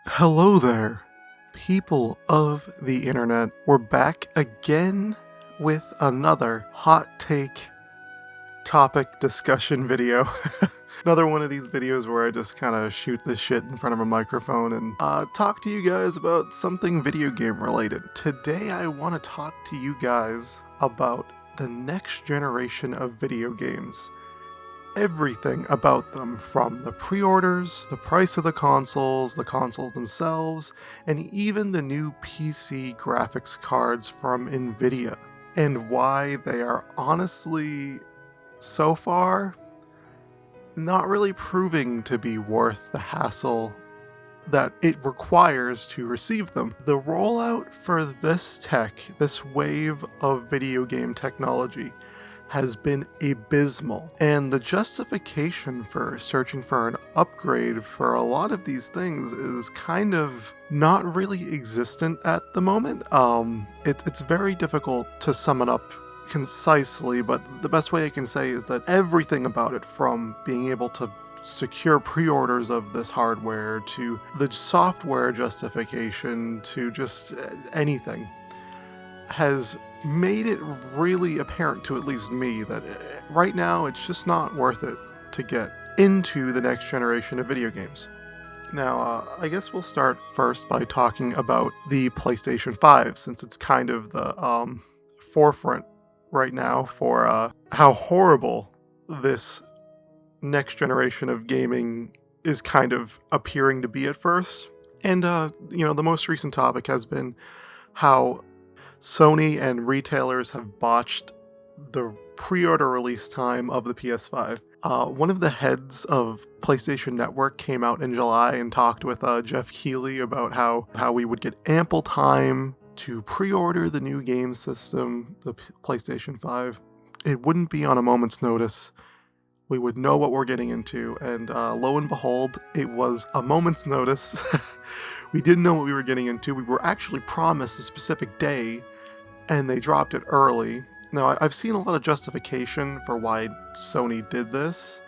Hello there, people of the internet. We're back again with another hot take topic discussion video. Another one of these videos where I just kind of shoot this shit in front of a microphone and talk to you guys about something video game related. Today I want to talk to you guys about the next generation of video games. Everything about them, from the pre-orders, the price of the consoles themselves, and even the new PC graphics cards from Nvidia, and why they are honestly, so far, not really proving to be worth the hassle that it requires to receive them. The rollout for this tech, this wave of video game technology, has been abysmal, and the justification for searching for an upgrade for a lot of these things is kind of not really existent at the moment. It's very difficult to sum it up concisely, but the best way I can say is that everything about it, from being able to secure pre-orders of this hardware to the software justification to just anything, has made it really apparent to at least me that right now it's just not worth it to get into the next generation of video games. Now, I guess we'll start first by talking about the PlayStation 5, since it's kind of the forefront right now for how horrible this next generation of gaming is kind of appearing to be at first. And, the most recent topic has been how Sony and retailers have botched the pre-order release time of the PS5. One of the heads of PlayStation Network came out in July and talked with Jeff Keighley about how we would get ample time to pre-order the new game system, the PlayStation 5. It wouldn't be on a moment's notice. We would know what we're getting into, and lo and behold, it was a moment's notice. We didn't know what we were getting into. We were actually promised a specific day, and they dropped it early. Now, I've seen a lot of justification for why Sony did this,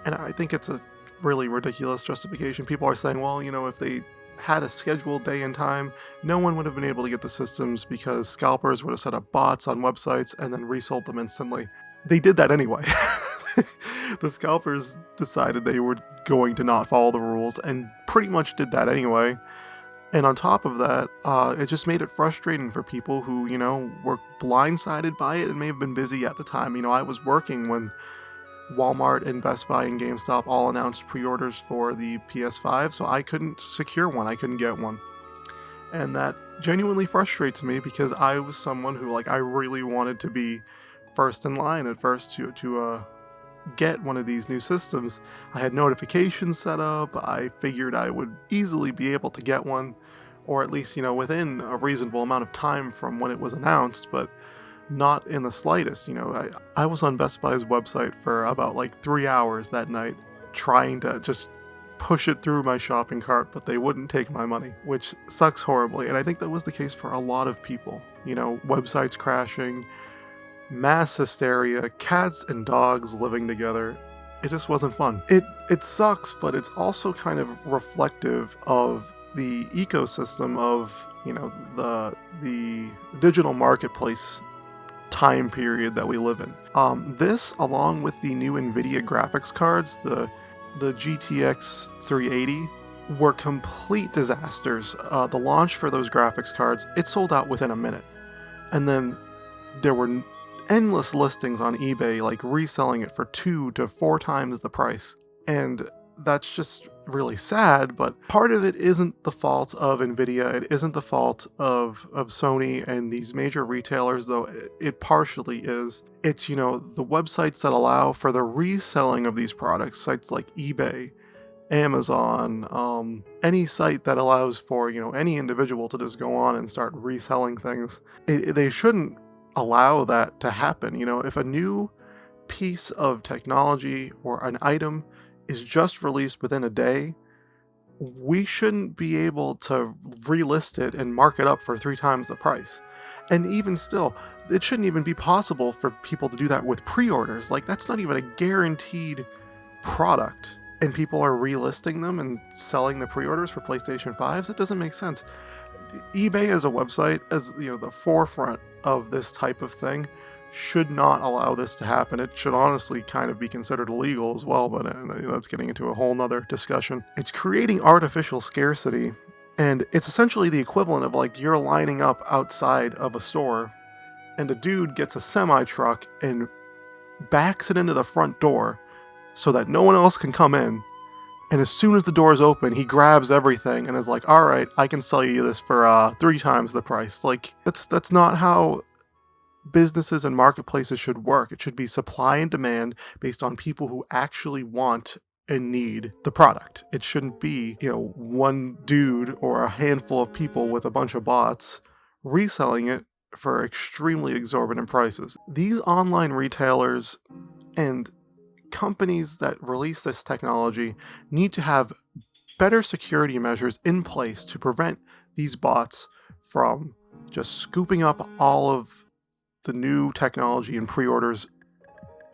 and I think it's a really ridiculous justification. People are saying, well, if they had a scheduled day and time, no one would have been able to get the systems because scalpers would have set up bots on websites and then resold them instantly. They did that anyway. The scalpers decided they were going to not follow the rules and pretty much did that anyway. And on top of that, it just made it frustrating for people who, were blindsided by it and may have been busy at the time. I was working when Walmart and Best Buy and GameStop all announced pre-orders for the PS5, so I couldn't secure one, I couldn't get one. And that genuinely frustrates me because I was someone who, I really wanted to be first in line at first to get one of these new systems. I had notifications set up. I figured I would easily be able to get one, or at least, within a reasonable amount of time from when it was announced, but not in the slightest. I was on Best Buy's website for about 3 hours that night trying to just push it through my shopping cart, but they wouldn't take my money, which sucks horribly. And I think that was the case for a lot of people. Websites crashing, mass hysteria, cats and dogs living together. It just wasn't fun. It sucks, but it's also kind of reflective of the ecosystem of, the digital marketplace time period that we live in. This, along with the new Nvidia graphics cards, the GTX 380, were complete disasters. The launch for those graphics cards, it sold out within a minute. And then there were endless listings on eBay, reselling it for 2 to 4 times the price. And that's just really sad, but part of it isn't the fault of Nvidia, it isn't the fault of Sony and these major retailers, though it partially is. It's, the websites that allow for the reselling of these products, sites like eBay, Amazon, any site that allows for, any individual to just go on and start reselling things. They shouldn't allow that to happen. If a new piece of technology or an item is just released within a day, we shouldn't be able to relist it and mark it up for 3 times the price. And even still, it shouldn't even be possible for people to do that with pre-orders. That's not even a guaranteed product. and people are relisting them and selling the pre-orders for PlayStation 5s. It doesn't make sense. eBay as a website, as the forefront of this type of thing, should not allow this to happen. It should honestly kind of be considered illegal as well, but that's getting into a whole nother discussion. It's creating artificial scarcity, and it's essentially the equivalent of like you're lining up outside of a store and a dude gets a semi-truck and backs it into the front door so that no one else can come in. And as soon as the doors open, he grabs everything and is like, all right, I can sell you this for 3 times the price. Like, that's not how businesses and marketplaces should work. It should be supply and demand based on people who actually want and need the product. It shouldn't be, one dude or a handful of people with a bunch of bots reselling it for extremely exorbitant prices. These online retailers and companies that release this technology need to have better security measures in place to prevent these bots from just scooping up all of the new technology and pre-orders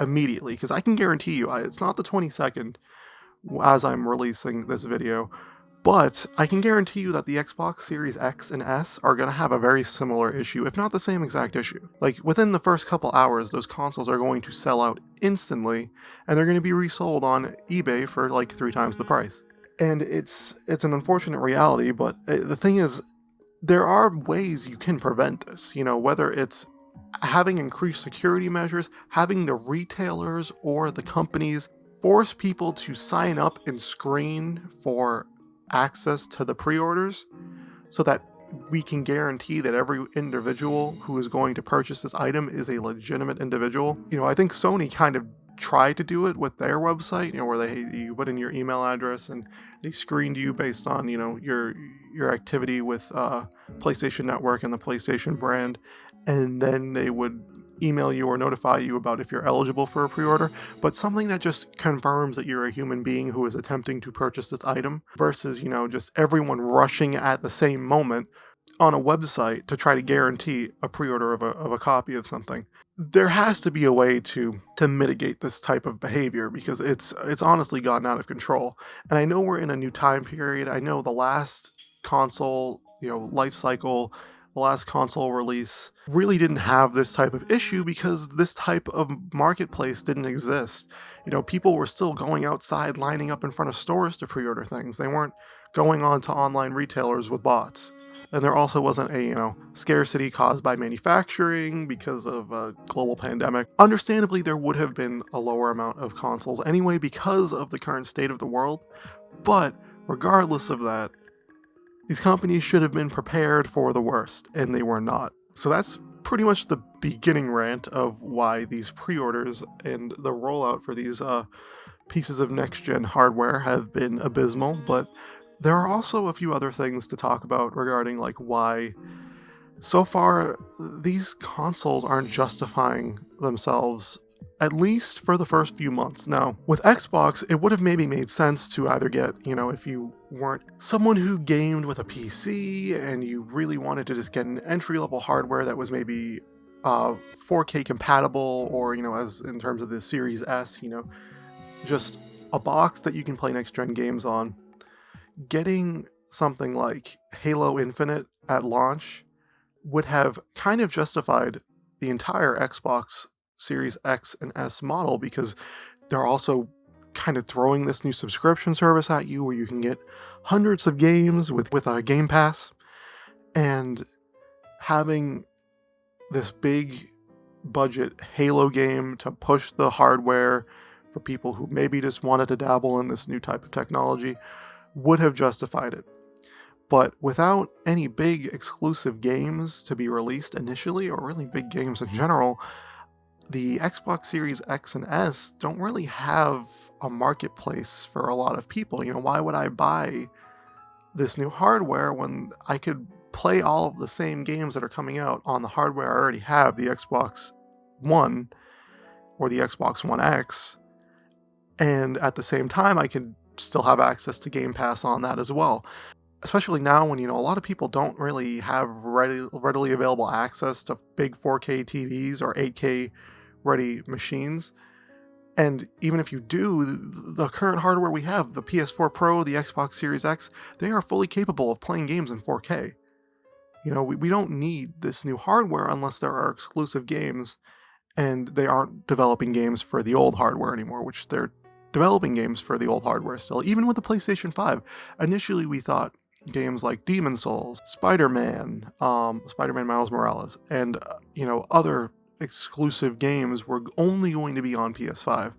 immediately. Because I can guarantee you, it's not the 22nd as I'm releasing this video, but I can guarantee you that the Xbox Series X and S are going to have a very similar issue, if not the same exact issue. Like, within the first couple hours, those consoles are going to sell out instantly, and they're going to be resold on eBay for like 3 times the price. And it's an unfortunate reality, but the thing is, there are ways you can prevent this, whether it's having increased security measures, having the retailers or the companies force people to sign up and screen for access to the pre-orders so that we can guarantee that every individual who is going to purchase this item is a legitimate individual. I think Sony kind of tried to do it with their website, where you put in your email address and they screened you based on, your activity with PlayStation Network and the PlayStation brand, and then they would email you or notify you about if you're eligible for a pre-order, but something that just confirms that you're a human being who is attempting to purchase this item versus, just everyone rushing at the same moment on a website to try to guarantee a pre-order of a copy of something. There has to be a way to mitigate this type of behavior, because it's honestly gotten out of control. And I know we're in a new time period. I know the last console, life cycle, the last console release really didn't have this type of issue because this type of marketplace didn't exist. People were still going outside, lining up in front of stores to pre-order things. They weren't going on to online retailers with bots. And there also wasn't a, scarcity caused by manufacturing because of a global pandemic. Understandably, there would have been a lower amount of consoles anyway because of the current state of the world. But regardless of that, these companies should have been prepared for the worst, and they were not. So that's pretty much the beginning rant of why these pre-orders and the rollout for these pieces of next-gen hardware have been abysmal, but there are also a few other things to talk about regarding like why so far these consoles aren't justifying themselves, at least for the first few months. Now, with Xbox, it would have maybe made sense to either get, if you weren't someone who gamed with a PC and you really wanted to just get an entry-level hardware that was maybe 4K compatible, or, as in terms of the Series S, just a box that you can play next-gen games on. Getting something like Halo Infinite at launch would have kind of justified the entire Xbox Series X and S model, because they're also kind of throwing this new subscription service at you where you can get hundreds of games with a Game Pass, and having this big budget Halo game to push the hardware for people who maybe just wanted to dabble in this new type of technology would have justified it. But without any big exclusive games to be released initially, or really big games in general, the Xbox Series X and S don't really have a marketplace for a lot of people. Why would I buy this new hardware when I could play all of the same games that are coming out on the hardware I already have, the Xbox One or the Xbox One X, and at the same time I could still have access to Game Pass on that as well. Especially now when, a lot of people don't really have readily available access to big 4K TVs or 8K ready machines. And even if you do, the current hardware we have, the PS4 Pro, the Xbox Series X, they are fully capable of playing games in 4K. You know, we don't need this new hardware unless there are exclusive games, and they aren't developing games for the old hardware anymore, which they're developing games for the old hardware still. Even with the PlayStation 5, initially we thought games like Demon Souls, Spider-Man, Spider-Man Miles Morales, and other exclusive games were only going to be on PS5.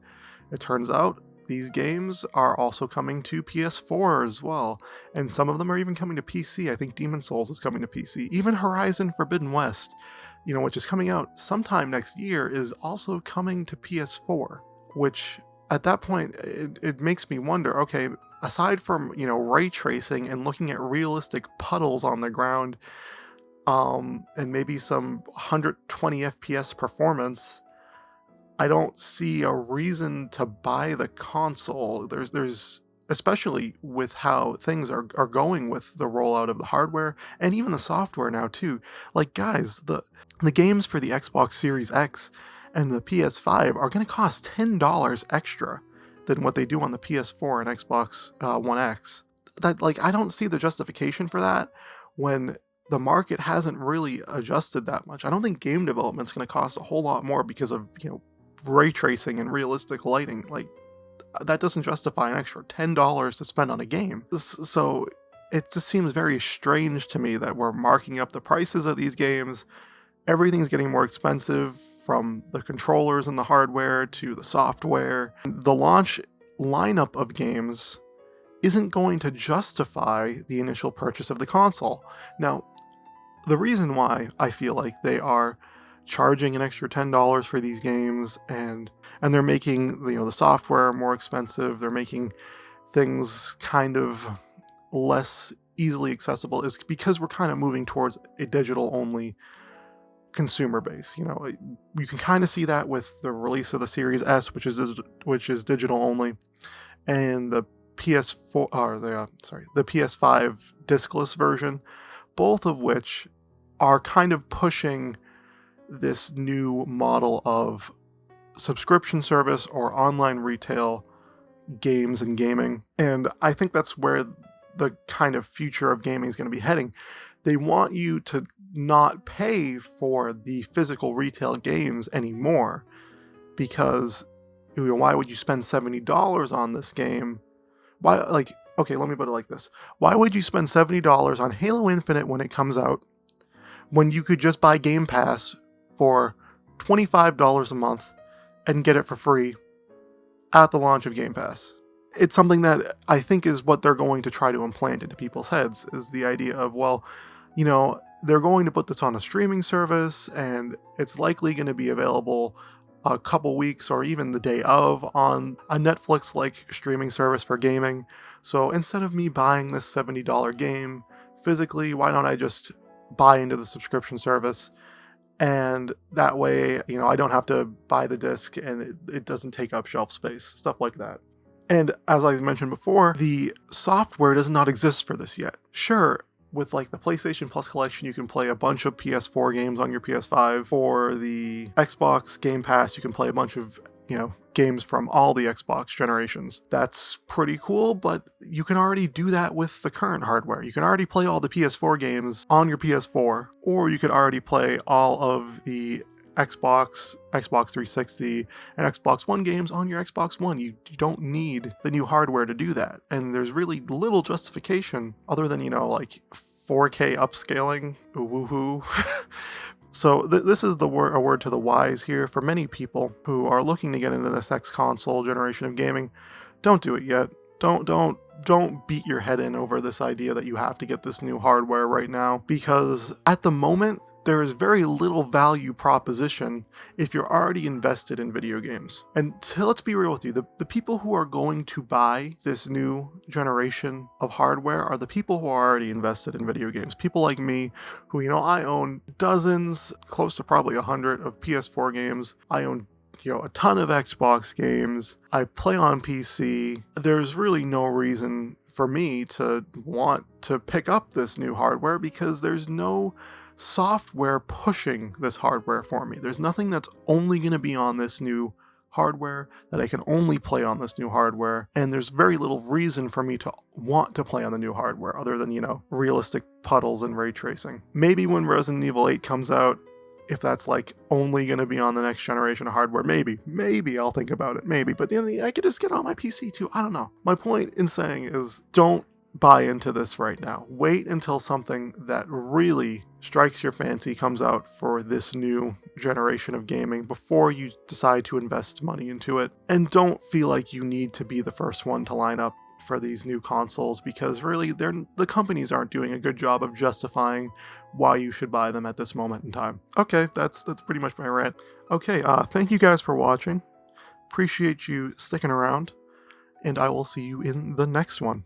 It turns out these games are also coming to PS4 as well, and some of them are even coming to PC. I think Demon Souls is coming to PC. Even Horizon Forbidden West, which is coming out sometime next year, is also coming to PS4, which at that point, it makes me wonder, okay, aside from, ray tracing and looking at realistic puddles on the ground, and maybe some 120 FPS performance, I don't see a reason to buy the console. There's especially with how things are going with the rollout of the hardware and even the software now too. Like, guys, the games for the Xbox Series X and the PS5 are going to cost $10 extra than what they do on the PS4 and Xbox One X. That, like, I don't see the justification for that when the market hasn't really adjusted that much. I don't think game development's going to cost a whole lot more because of, ray tracing and realistic lighting. Like, that doesn't justify an extra $10 to spend on a game. So it just seems very strange to me that we're marking up the prices of these games. Everything's getting more expensive, from the controllers and the hardware to the software. The launch lineup of games isn't going to justify the initial purchase of the console. Now, the reason why I feel like they are charging an extra $10 for these games, and they're making the software more expensive, they're making things kind of less easily accessible, is because we're kind of moving towards a digital only consumer base. You can kind of see that with the release of the Series S, which is digital only, and the PS4 or the PS5 discless version, both of which are kind of pushing this new model of subscription service or online retail games and gaming. And I think that's where the kind of future of gaming is going to be heading. They want you to not pay for the physical retail games anymore, because why would you spend $70 on this game? Why, okay, let me put it like this. Why would you spend $70 on Halo Infinite when it comes out, when you could just buy Game Pass for $25 a month and get it for free at the launch of Game Pass? It's something that I think is what they're going to try to implant into people's heads, is the idea of, well, they're going to put this on a streaming service, and it's likely going to be available a couple weeks or even the day of on a Netflix-like streaming service for gaming. So instead of me buying this $70 game physically, why don't I just buy into the subscription service? And that way, I don't have to buy the disc, and it doesn't take up shelf space, stuff like that. And as I mentioned before, the software does not exist for this yet. Sure, with the PlayStation Plus collection, you can play a bunch of PS4 games on your PS5. For the Xbox Game Pass, you can play a bunch of, games from all the Xbox generations. That's pretty cool, but you can already do that with the current hardware. You can already play all the PS4 games on your PS4, or you could already play all of the Xbox 360, and Xbox One games on your Xbox One. You don't need the new hardware to do that. And there's really little justification other than, 4K upscaling. Woohoo. So this is a word to the wise here for many people who are looking to get into this next console generation of gaming. Don't do it yet. Don't beat your head in over this idea that you have to get this new hardware right now, because at the moment, there is very little value proposition if you're already invested in video games. And let's be real with you, the people who are going to buy this new generation of hardware are the people who are already invested in video games. People like me, who, I own dozens, close to probably 100 of PS4 games. I own a ton of Xbox games. I play on PC. There's really no reason for me to want to pick up this new hardware, because there's no software pushing this hardware for me. There's nothing that's only going to be on this new hardware, that I can only play on this new hardware, and there's very little reason for me to want to play on the new hardware other than, realistic puddles and ray tracing. Maybe when Resident Evil 8 comes out, if that's like only going to be on the next generation of hardware, maybe I'll think about it, maybe. But then I could just get it on my PC too. I don't know. My point in saying is, don't buy into this right now. Wait until something that really strikes your fancy comes out for this new generation of gaming before you decide to invest money into it. And don't feel like you need to be the first one to line up for these new consoles, because really the companies aren't doing a good job of justifying why you should buy them at this moment in time. Okay, that's pretty much my rant. Okay, thank you guys for watching. Appreciate you sticking around, and I will see you in the next one.